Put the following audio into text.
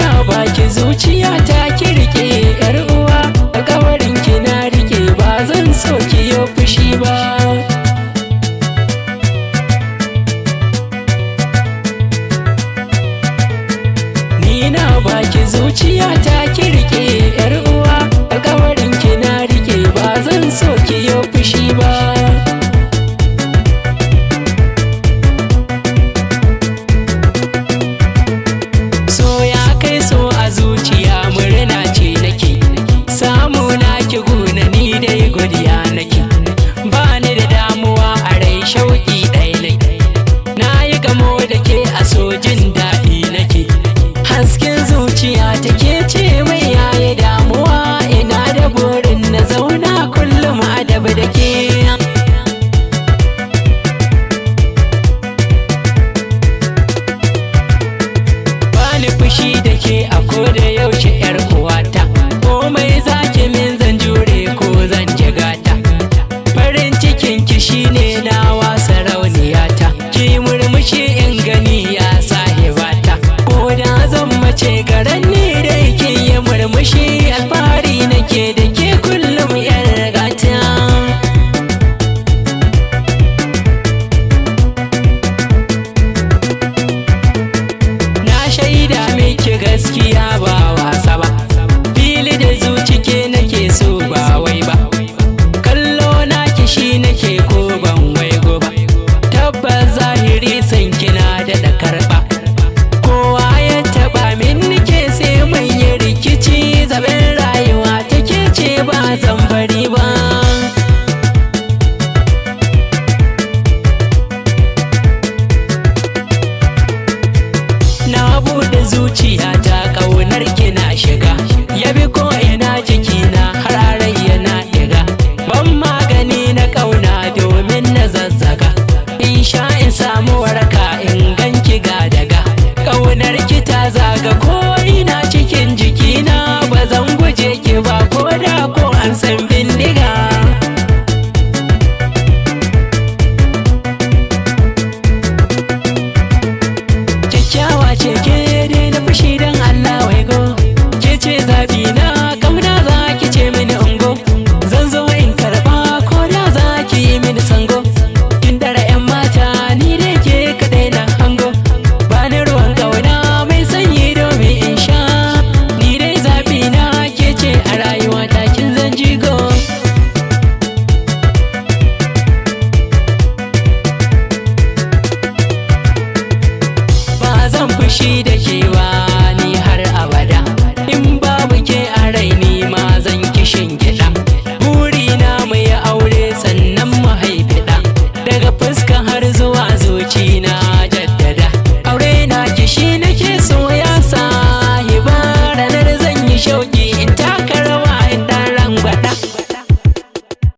na baki zuciya ta kirke yar uwa, alƙawarin ki na rike ba zan so ki yo fushi ba. Ni na baki zuciya ta kirke yar uwa, alƙawarin ki na rike ba zan so ki yo fushi ba. Godiya nake ba ni da damuwa a rai, shauƙi ɗaya nake na yi gamo da ke a sojin daɗi nake. Hasken zuciya take ce mai yayi damuwa, ina da burin na zauna kullum a daba da ke. Ba ni fushi da ke a koda yaushe yar uwata, komai zaki min zan jure ko zan jigata. Farin cikin ki shine nawa sarauniyata, ki murmushi in gani ya sahibata. Ko da zan mace garan ni dai ki yi murmushi, alfahari nake da ke kullum yar gata. Na shaida miki gaskiya ba wasa ba, fili da zuci ke nake so ba wai ba. Shi nake ko ban waigo ba, tabbas zahiri san kina da karɓa. Kowa ya taɓa min nake sai mai yi rikici, zaben rayuwa take ce ba zan bari ba. Na buɗe zuciya ta ƙaunar kina shiga, yabi ko ina jikina har a rai yana ɗiga. Ban magani na ƙauna domin na zazzaga, in sha in samu waraka in ganki ga daga. Ƙaunar ki ta zaga ko